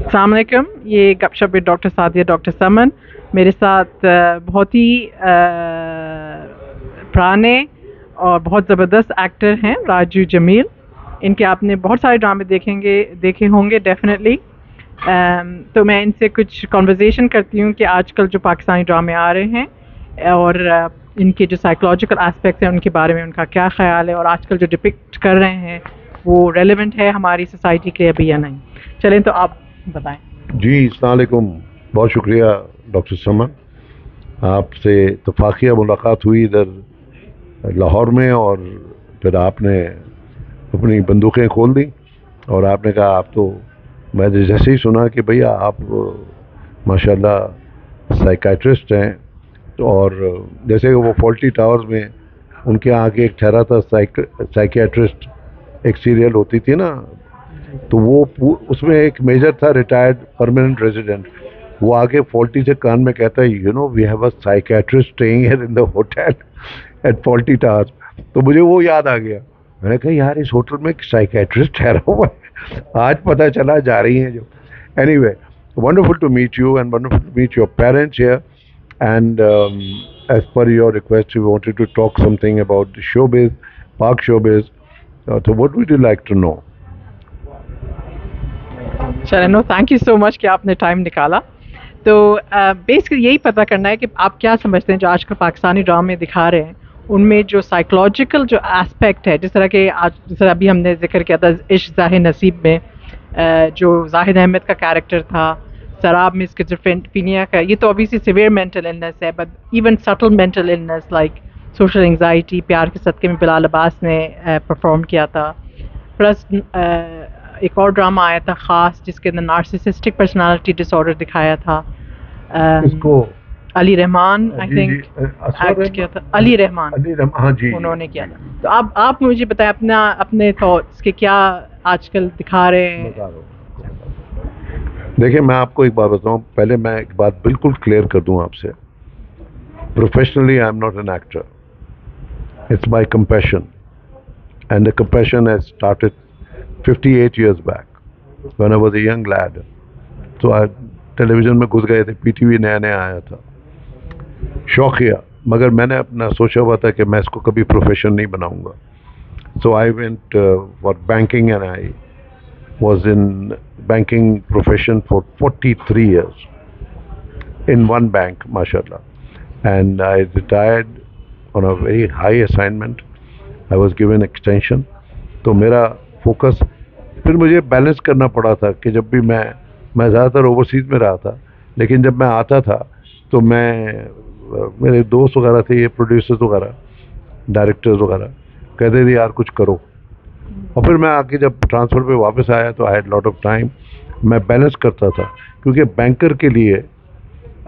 अस्सलाम वालेकुम, ये गपशप विद डॉक्टर सादिया, डॉक्टर समन। मेरे साथ बहुत ही पुराने और बहुत ज़बरदस्त एक्टर हैं राजू जमील। इनके आपने बहुत सारे ड्रामे देखे होंगे डेफिनेटली। तो मैं इनसे कुछ कॉन्वर्जेसन करती हूँ कि आजकल जो पाकिस्तानी ड्रामे आ रहे हैं और इनके जो साइकोलॉजिकल एस्पेक्ट्स हैं उनके बारे में उनका क्या ख्याल है, और आजकल जो डिपिक्ट कर रहे हैं वो रेलेवेंट है हमारी सोसाइटी के लिए अभी या नहीं। चलें तो आप बताएं। जी, अस्सलाम वालेकुम। बहुत शुक्रिया डॉक्टर समन, आपसे इत्तफाकिया मुलाकात हुई इधर लाहौर में, और फिर आपने अपनी बंदूकें खोल दी और आपने कहा आप तो, मैं जैसे ही सुना कि भैया आप माशाल्लाह साइकाइट्रिस्ट हैं, तो और जैसे वो फॉल्टी टावर्स में उनके आगे एक ठहरा था साइकियाट्रिस्ट, एक सीरियल होती थी ना, तो वो उसमें एक मेजर था रिटायर्ड परमानेंट रेजिडेंट, वो आगे फॉल्टी से कान में कहता है, you know we have a psychiatrist staying here in the hotel at Faulty Towers. तो मुझे वो याद आ गया। मैंने कहा यार इस होटल में साइकियाट्रिस्ट ठहरा हुआ है, आज पता चला जा रही हैं जो। Anyway, wonderful to meet you and wonderful to meet your parents here, and as per your request we wanted to talk something about the showbiz, Pak showbiz. So what would you like to know? चलो, no thank you so much कि आपने time निकाला। तो basically यही पता करना है कि आप क्या समझते हैं जो आजकल पाकिस्तानी ड्रामे दिखा रहे हैं उनमें जो साइकोलॉजिकल जो एस्पेक्ट है, जिस तरह के आज जिस तरह अभी हमने जिक्र किया था इश्क ज़ाहिर नसीब में, जो जाहिद अहमद का कैरेक्टर था, शराब में स्किज़ोफ्रेनिया का, ये तो ऑब्वियसली सिवियर मेंटल इलनेस है, but even subtle mental illness like social anxiety, प्यार के सदक़े में बिलाल अब्बास ने परफॉर्म किया था। प्लस एक और ड्रामा आया था ख़ास जिसके अंदर नार्सिसिस्टिक पर्सनालिटी डिसऑर्डर दिखाया था। इसको Ali Rahman I think act किया था, अली रहमान हाँ जी, उन्होंने किया था। तो आप मुझे बताएं अपने थॉट्स कि क्या आजकल दिखा रहे हैं। देखिए, मैं आपको एक बात बताऊं, पहले मैं एक बात बिल्कुल क्लियर कर दूं आपसे। Professionally I am not an actor, it's my compassion, and the compassion has started 58 years back when I was a young lad. तो आज टेलीविजन में घुस गए थे, पीटीवी नया नया आया था, शौकिया, मगर मैंने अपना सोचा हुआ था कि मैं इसको कभी प्रोफेशन नहीं बनाऊंगा। So I went for banking and I was in banking profession for 43 years in one bank, mashallah, and I retired on a very high assignment. I was given extension, तो मेरा फोकस, फिर मुझे balance करना पड़ा था कि जब भी मैं ज़्यादातर ओवरसीज में रहा था, लेकिन जब मैं आता था तो मेरे दोस्त वगैरह थे, ये प्रोड्यूसर्स वगैरह, डायरेक्टर्स वगैरह, कहते थे यार कुछ करो। और फिर मैं आके जब ट्रांसफ़र पे वापस आया तो I had lot of time, मैं बैलेंस करता था, क्योंकि बैंकर के लिए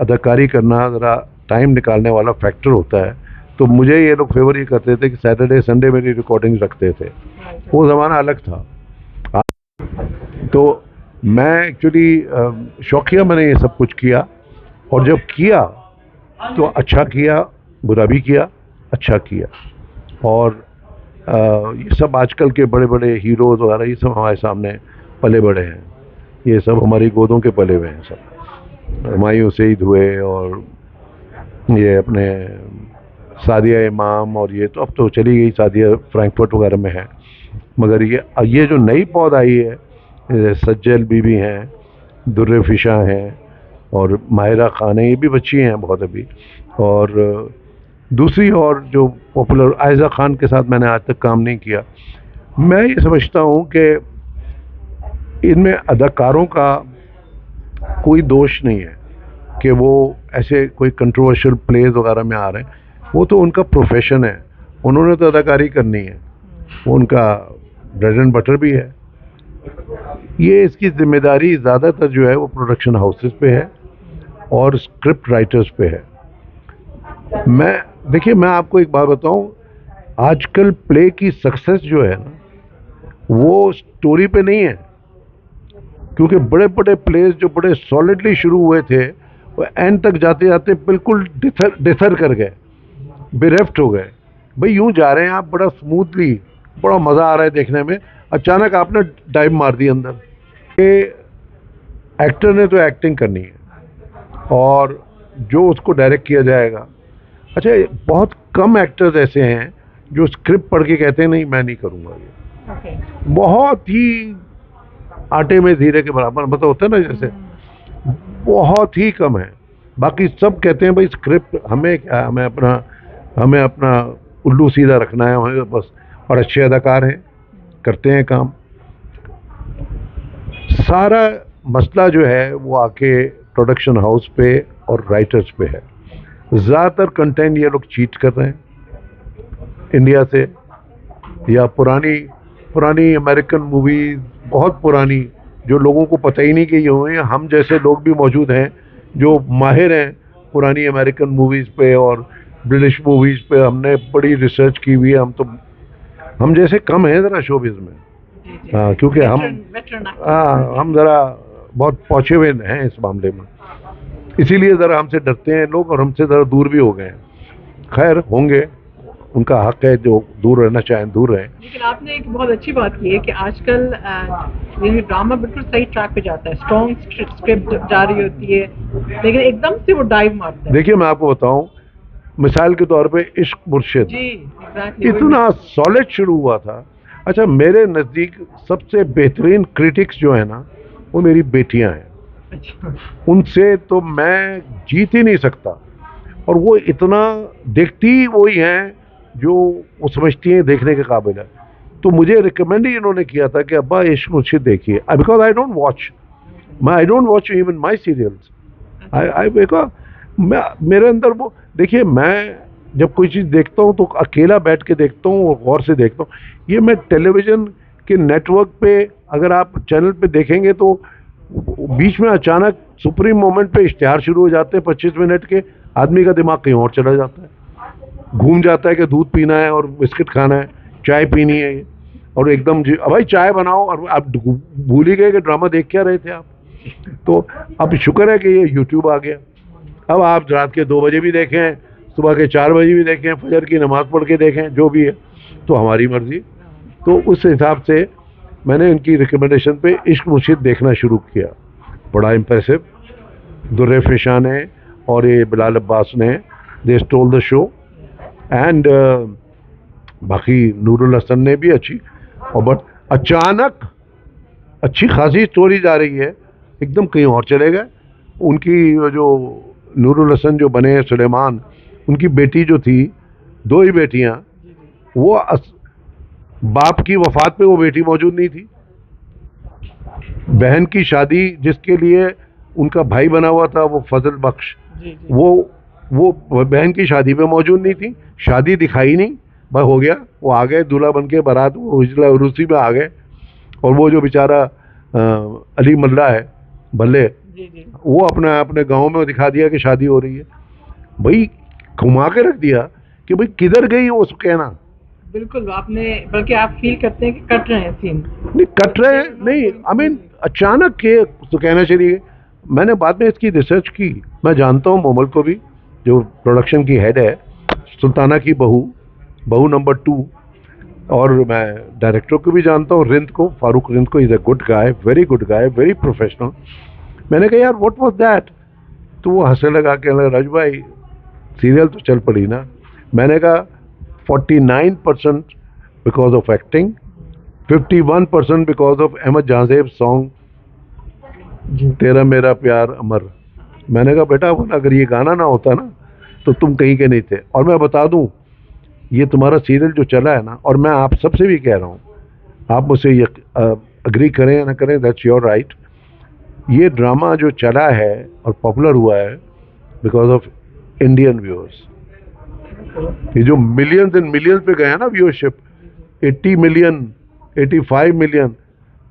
अदाकारी करना ज़रा टाइम निकालने वाला फैक्टर होता है। तो मुझे ये लोग फेवर ये करते थे कि सैटरडे संडे मेरी रिकॉर्डिंग रखते थे, वो ज़माना अलग था। तो मैं एक्चुअली शौकिया मैंने ये सब कुछ किया, और जब किया तो अच्छा किया, बुरा भी किया, अच्छा किया। और ये सब आजकल के बड़े बड़े हीरोज़ वगैरह ये सब हमारे सामने पले बड़े हैं, ये सब हमारी गोदों के पले हुए हैं। सब हुमायूं सईद हुए, और ये अपने सादिया इमाम, और ये तो अब तो चली गई, सादिया फ्रैंकफर्ट वगैरह में है। मगर ये जो नई पौध आई है, सज्जल बीबी हैं, दुर्रे फिशा हैं, और माहिरा खान है, ये भी बच्ची हैं बहुत अभी। और दूसरी और जो पॉपुलर आयज़ा खान के साथ मैंने आज तक काम नहीं किया। मैं ये समझता हूँ कि इनमें अदाकारों का कोई दोष नहीं है कि वो ऐसे कोई कंट्रोवर्शियल प्लेज वगैरह में आ रहे हैं, वो तो उनका प्रोफेशन है, उन्होंने तो अदाकारी करनी है, वो उनका ब्रेड एंड बटर भी है। ये इसकी जिम्मेदारी ज़्यादातर जो है वो प्रोडक्शन हाउसेस पे है और स्क्रिप्ट राइटर्स पे है। देखिए, मैं आपको एक बात बताऊं, आजकल प्ले की सक्सेस जो है ना, वो स्टोरी पे नहीं है, क्योंकि बड़े बड़े प्लेस जो बड़े सॉलिडली शुरू हुए थे वो एंड तक जाते जाते बिल्कुल डिथर कर गए, बेरेफ्ट हो गए। भाई यूं जा रहे हैं आप बड़ा स्मूथली, बड़ा मज़ा आ रहा है देखने में, अचानक आपने डाइव मार दी अंदर। एक्टर ने तो एक्टिंग करनी है और जो उसको डायरेक्ट किया जाएगा। अच्छा, बहुत कम एक्टर्स ऐसे हैं जो स्क्रिप्ट पढ़ के कहते हैं नहीं मैं नहीं करूँगा ये। ओके। बहुत ही आटे में जीरे के बराबर मतलब होता है ना, जैसे बहुत ही कम है। बाकी सब कहते हैं भाई स्क्रिप्ट हमें क्या, हमें अपना उल्लू सीधा रखना है हमें बस, और अच्छे अदाकार हैं, करते हैं काम। सारा मसला जो है वो आके प्रोडक्शन हाउस पे और राइटर्स पे है। ज़्यादातर कंटेंट ये लोग चीट कर रहे हैं इंडिया से, या पुरानी पुरानी अमेरिकन मूवीज, बहुत पुरानी, जो लोगों को पता ही नहीं कि ये हुए हैं। हम जैसे लोग भी मौजूद हैं जो माहिर हैं पुरानी अमेरिकन मूवीज़ पे और ब्रिटिश मूवीज़ पे, हमने बड़ी रिसर्च की हुई है। हम जैसे कम हैं ज़रा शोबिज़ में। हाँ, क्योंकि हम ज़रा बहुत पहुँचे हुए हैं इस मामले में, इसीलिए ज़रा हमसे डरते हैं लोग और हमसे ज़रा दूर भी हो गए हैं। खैर होंगे, उनका हक है, जो दूर रहना चाहें दूर रहें। लेकिन आपने एक बहुत अच्छी बात की है कि आजकल ये ड्रामा बिल्कुल सही ट्रैक पे जाता है, स्ट्रॉन्ग स्क्रिप्ट जा रही होती है, लेकिन एकदम से वो डाइव मारता है। देखिए मैं आपको बताऊं, मिसाल के तौर पे इश्क मुर्शिद जी एग्जैक्टली इतना सॉलिड शुरू हुआ था। अच्छा, मेरे नज़दीक सबसे बेहतरीन क्रिटिक्स जो है ना वो मेरी बेटियां हैं। अच्छा। उनसे तो मैं जीत ही नहीं सकता, और वो इतना देखती वही हैं जो वो समझती हैं देखने के काबिल है। तो मुझे रिकमेंड ही इन्होंने किया था कि अब्बा इश्क मुर्शिद देखिए, because I don't watch even my serials. I because मेरे अंदर वो, देखिए मैं जब कोई चीज़ देखता हूँ तो अकेला बैठ के देखता हूँ और गौर से देखता हूँ। ये मैं टेलीविज़न के नेटवर्क पे अगर आप चैनल पे देखेंगे तो बीच में अचानक सुप्रीम मोमेंट पे इश्तिहार शुरू हो जाते हैं 25 मिनट के, आदमी का दिमाग कहीं और चला जाता है, घूम जाता है कि दूध पीना है और बिस्किट खाना है, चाय पीनी है, और एकदम जी भाई चाय बनाओ, और आप भूल ही गए कि ड्रामा देख क्या रहे थे आप। तो अब शुक्र है कि ये यूट्यूब आ गया। अब आप रात के 2 बजे भी देखें, सुबह के 4 बजे भी देखें, फजर की नमाज पढ़ के देखें, जो भी है तो हमारी मर्जी। तो उस हिसाब से मैंने इनकी रिकमेंडेशन पे इश्क मुर्शिद देखना शुरू किया। बड़ा इम्प्रेसिव, दुर्रे फिशा ने और ये बिलाल अब्बास ने दे स्टोल द शो, एंड बाकी नूरुल हसन ने भी अच्छी, और बट अचानक अच्छी खासी स्टोरी जा रही है, एकदम कहीं और चले गए। उनकी जो नूरुल हसन जो बने हैं सुलेमान, उनकी बेटी जो थी, 2 ही बेटियां, वो बाप की वफात पे वो बेटी मौजूद नहीं थी। बहन की शादी जिसके लिए उनका भाई बना हुआ था वो फजल बख्श, वो बहन की शादी पे मौजूद नहीं थी, शादी दिखाई नहीं, बस हो गया, वो आ गए दूल्हा बन के, बारात उर्सी में आ गए। और वो जो बेचारा अली मल्ला है भल्ले, वो अपने गांव में दिखा दिया कि शादी हो रही है। भाई घुमा के रख दिया कि भाई किधर गई वो कहना। बिल्कुल, आपने बल्कि आप फील करते हैं कि कट रहे हैं सीन। नहीं कट रहे हैं, नहीं आई मीन अचानक के तो कहना चाहिए। मैंने बाद में इसकी रिसर्च की, मैं जानता हूँ मोमल को भी जो प्रोडक्शन की हेड है, सुल्ताना की बहू नंबर 2, और मैं डायरेक्टर को भी जानता हूँ, रिंद को, फारूक रिंद को। Is a good guy, very good guy, very professional. मैंने कहा यार व्हाट वाज दैट, तो वो हंसने लगा, कहने लगा राजू भाई सीरियल तो चल पड़ी ना। मैंने कहा 49% because of acting, 51% because of Ahmed Jahanzeb song तेरा मेरा प्यार अमर। मैंने कहा बेटा अगर ये गाना ना होता ना तो तुम कहीं के नहीं थे। और मैं बता दूं, ये तुम्हारा सीरियल जो चला है ना, और मैं आप सबसे भी कह रहा हूँ, आप मुझसे ये अग्री करें या ना करें, दैट्स योर राइट, ये ड्रामा जो चला है और पॉपुलर हुआ है बिकॉज ऑफ इंडियन व्यूअर्स। ये जो मिलियंस एंड मिलियंस पे गया ना व्यूअरशिप, 80 मिलियन, 85 मिलियन,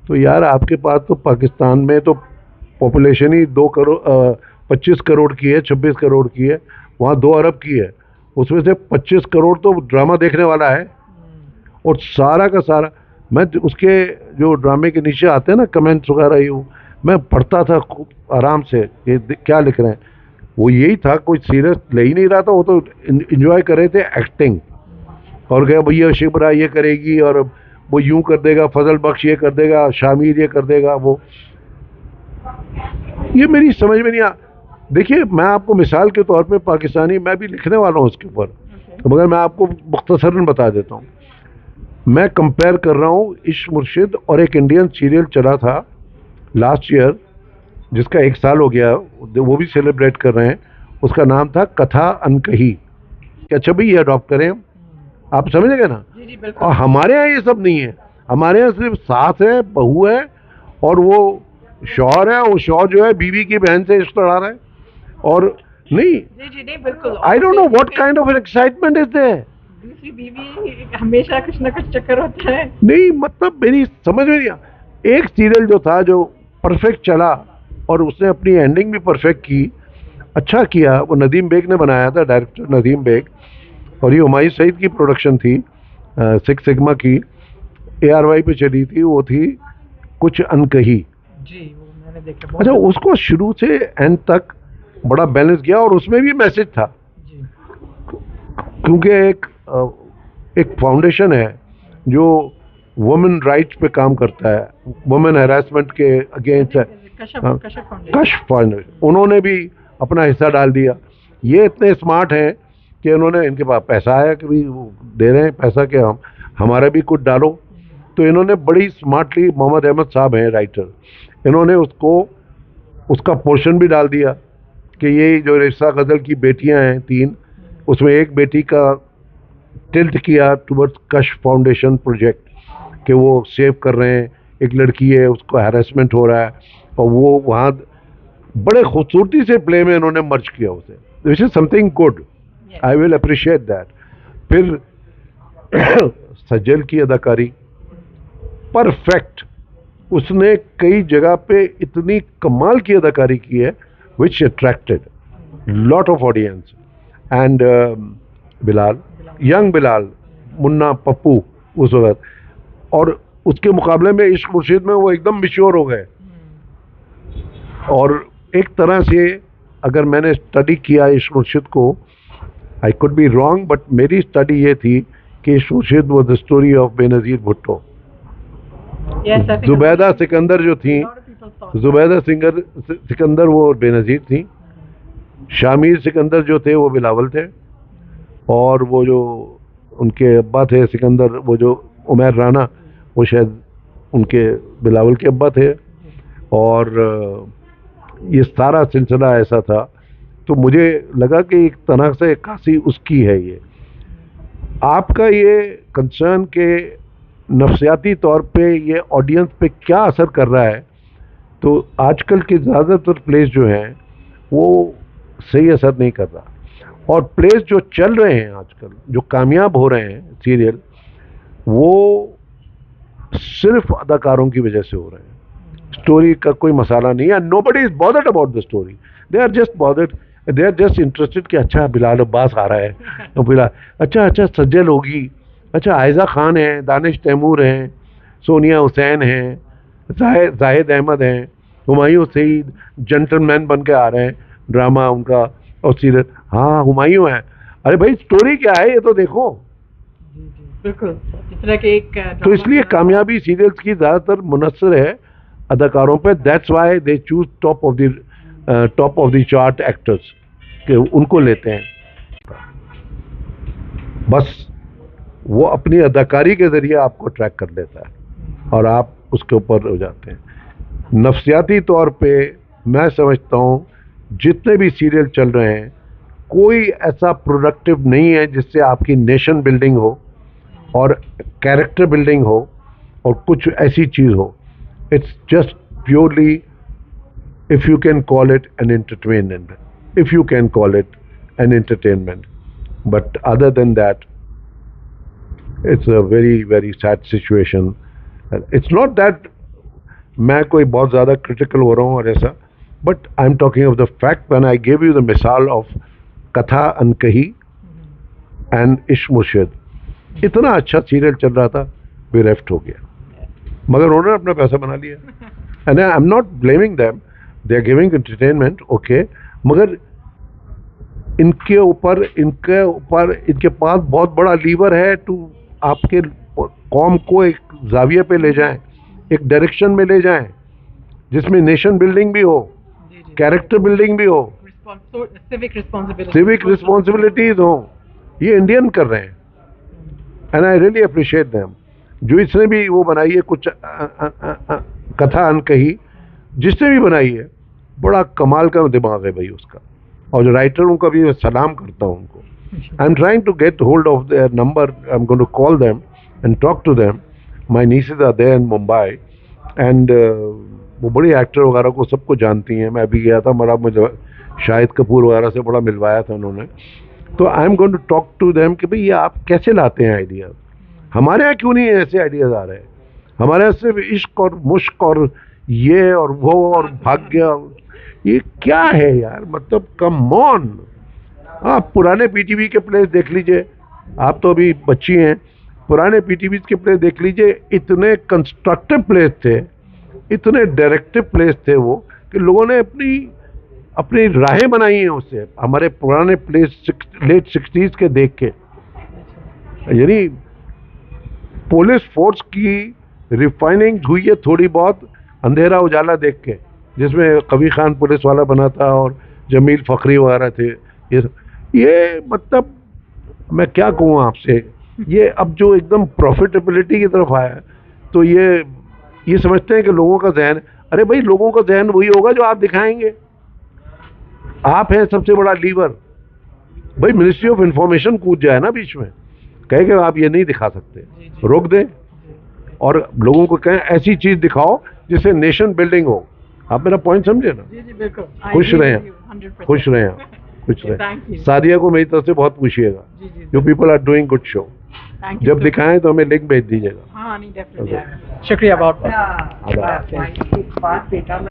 तो यार आपके पास तो पाकिस्तान में तो पॉपुलेशन ही 25 करोड़ की है, 26 करोड़ की है, वहाँ 2 अरब की है, उसमें से 25 करोड़ तो ड्रामा देखने वाला है। और सारा का सारा, मैं उसके जो ड्रामे के नीचे आते हैं ना कमेंट्स वगैरह, ये मैं पढ़ता था खूब आराम से, ये क्या लिख रहे हैं। वो यही था, कोई सीरियस ले ही नहीं रहा था, वो तो इंजॉय कर रहे थे एक्टिंग। और क्या भैया शिबरा ये करेगी और वो यूं कर देगा, फजल बख्श ये कर देगा, शामिर ये कर देगा, वो ये मेरी समझ में नहीं आ। देखिए, मैं आपको मिसाल के तौर पे पाकिस्तानी, मैं भी लिखने वाला हूँ उसके ऊपर, तो मगर मैं आपको मुख्तसरन बता देता हूँ। मैं कंपेयर कर रहा हूँ इश्क मुर्शिद और एक इंडियन सीरियल चला था लास्ट ईयर, जिसका 1 साल हो गया, वो भी सेलिब्रेट कर रहे हैं। उसका नाम था कथा अनकही। अच्छा भाई, ये अडॉप्ट करें हम, आप समझ गए ना। जी जी बिल्कुल। और हमारे यहाँ ये सब नहीं है। हमारे यहाँ सिर्फ सास है, बहू है, और वो शौहर है, वो शौहर जो है बीवी की बहन से इश्क लड़ा रहा है। और नहीं, जी जी नहीं बिल्कुल। I don't know what kind of excitement is there. दूसरी बीवी हमेशा कुछ ना कुछ चक्कर होता है। नहीं, मतलब मेरी समझ में नहीं आया। एक सीरियल जो था जो परफेक्ट चला और उसने अपनी एंडिंग भी परफेक्ट की, अच्छा किया, वो नदीम बेग ने बनाया था, डायरेक्टर नदीम बेग, और ये हुमायूं सईद की प्रोडक्शन थी, सिक्स सिग्मा की, ARY पे चली थी, वो थी कुछ अनकही। जी वो मैंने देखा। अच्छा, उसको शुरू से एंड तक बड़ा बैलेंस किया, और उसमें भी मैसेज था। जी क्योंकि एक फाउंडेशन है जो वुमेन राइट्स पे काम करता है, वुमेन हैरेसमेंट के अगेंस्ट है, कश फाउंडेशन, उन्होंने भी अपना हिस्सा डाल दिया। ये इतने स्मार्ट हैं कि उन्होंने, इनके पास पैसा आया कि भाई वो दे रहे हैं पैसा कि हम हमारा भी कुछ डालो, तो इन्होंने बड़ी स्मार्टली, मोहम्मद अहमद साहब हैं राइटर, इन्होंने उसको उसका पोर्शन भी डाल दिया कि ये जो रेसा गजल की बेटियां हैं 3, उसमें एक बेटी का टिल्ट किया टुवर्ड्स कश फाउंडेशन प्रोजेक्ट, कि वो सेव कर रहे हैं, एक लड़की है उसको हैरेसमेंट हो रहा है, और वो वहाँ बड़े खूबसूरती से प्ले में इन्होंने मर्ज किया उसे, which is something good, I will appreciate that. फिर सज्जल की अदाकारी परफेक्ट, उसने कई जगह पे इतनी कमाल की अदाकारी की है विच attracted lot of audience. And Bilal, young Bilal, Munna Pappu उस वक्त, और उसके मुकाबले में इश्क मुर्शिद में वो एकदम मिश्योर हो गए। और एक तरह से अगर मैंने स्टडी किया इश्क मुर्शिद को, I could be wrong, but मेरी स्टडी ये थी कि इश्क मुर्शिद वो the story of Benazir Bhutto. Zubaida Sikandar जो थी, जुबैदा सिकंदर वो बेनज़ीर थी, शामिर सिकंदर जो थे वो बिलावल थे, और वो जो उनके अब्बा थे सिकंदर, वो जो उमैर राना, वो शायद उनके बिलावल के अब्बा थे। और ये सारा सिलसिला ऐसा था, तो मुझे लगा कि एक तरह से काशी उसकी है ये। आपका ये कंसर्न के नफ्सियाती तौर पे ये ऑडियंस पे क्या असर कर रहा है, तो आजकल के ज़्यादातर प्लेस जो हैं वो सही असर नहीं कर रहा, और प्लेस जो चल रहे हैं आजकल, जो कामयाब हो रहे हैं सीरियल, वो सिर्फ अदाकारों की वजह से हो रहे हैं। स्टोरी का कोई मसाला नहीं है, nobody is bothered about the story, they are just bothered, they are just interested कि अच्छा बिलाल अब्बास आ रहा है, तो बिलाल, अच्छा सज्जल होगी, अच्छा आयज़ा खान है, दानिश तैमूर हैं, सोनिया हुसैन हैं, जाहिद अहमद हैं, हुमायूं सईद जेंटलमैन बन के आ रहे हैं, ड्रामा उनका और सीरियल, हाँ हुमायूं है। अरे भाई, स्टोरी क्या है ये तो देखो। बिल्कुल, इस तरह के एक तो इसलिए कामयाबी सीरियल्स की ज़्यादातर मुनस्सर है अदाकारों पे, that's why they choose top of the chart actors, कि उनको लेते हैं। बस वो अपनी अदाकारी के ज़रिए आपको ट्रैक कर लेता है और आप उसके ऊपर हो जाते हैं। नफ्सियाती तौर पे मैं समझता हूँ जितने भी सीरियल चल रहे हैं, कोई ऐसा प्रोडक्टिव नहीं है जिससे आपकी नेशन बिल्डिंग हो और कैरेक्टर बिल्डिंग हो और कुछ ऐसी चीज़ हो। It's just purely, if you can call it an entertainment, if you can call it an entertainment, but other than that it's a very very sad situation. It's not that मैं कोई बहुत ज़्यादा critical हो रहा हूँ और ऐसा, but I am talking of the fact when I give you the मिसाल ऑफ कथा अनकही एंड इश्क मुर्शिद। इतना अच्छा सीरियल चल रहा था, बेरेफ्ट हो गया, मगर उन्होंने अपना पैसा बना लिया। And I am not blaming them, they are giving entertainment, okay, मगर इनके पास बहुत बड़ा लीवर है टू आपके कौम को एक जाविये पे ले जाएं, एक डायरेक्शन में ले जाएं जिसमें नेशन बिल्डिंग भी हो कैरेक्टर बिल्डिंग भी हो, सिविक रिस्पॉन्सिबिलिटी, सिविक रिस्पॉन्सिबिलिटीज हो, ये इंडियन कर रहे हैं and I really appreciate them. जो इसने भी वो बनाई है कुछ कथा अनकही, जिसने भी बनाई है, बड़ा कमाल का दिमाग है भाई उसका, और जो राइटर उनका भी मैं सलाम करता हूँ उनको। I am trying to get hold of their number, I am going to call them and talk to them. My nieces are there in Mumbai and वो बड़ी एक्टर वगैरह को सबको जानती हैं। मैं अभी गया था, बड़ा मुझे शाहिद कपूर वगैरह से बड़ा मिलवाया था उन्होंने। तो I am going to talk to them कि भाई ये आप कैसे लाते हैं आइडियाज, हमारे यहाँ क्यों नहीं ऐसे आइडियाज आ रहे हैं? हमारे यहाँ सिर्फ इश्क और मुश्क और ये और वो और भाग्य, ये क्या है यार? मतलब कम ऑन। आप पुराने पीटीवी के प्लेस देख लीजिए, आप तो अभी बच्ची हैं, पुराने पीटीवी के प्लेस देख लीजिए, इतने कंस्ट्रक्टिव प्लेस थे, इतने डायरेक्टिव प्लेस थे वो, कि लोगों ने अपनी राहें बनाई हैं उससे, हमारे पुराने प्लेस लेट 60s के देख के। यानी पुलिस फोर्स की रिफाइनिंग हुई है थोड़ी बहुत अंधेरा उजाला देख के, जिसमें कबीर खान पुलिस वाला बना था और जमील फखरी वगैरह थे। ये मतलब मैं क्या कहूँ आपसे, ये अब जो एकदम प्रॉफिटेबिलिटी की तरफ आया है, तो ये समझते हैं कि लोगों का जहन, अरे भाई लोगों का जहन वही होगा जो आप दिखाएंगे। आप हैं सबसे बड़ा लीवर। भाई मिनिस्ट्री ऑफ इंफॉर्मेशन कूद जाए ना बीच में, कहे कि आप ये नहीं दिखा सकते, रोक दें और लोगों को कहें ऐसी चीज दिखाओ जिससे नेशन बिल्डिंग हो। आप मेरा पॉइंट समझे ना? जी जी बिल्कुल। खुश रहें, खुश रहें, खुश रहें। सादिया को मेरी तरफ से बहुत पूछिएगा, you people are doing good show. जब दिखाएं तो हमें लिंक भेज दीजिएगा। हाँ नहीं डेफिनेटली। शुक्रिया बहुत।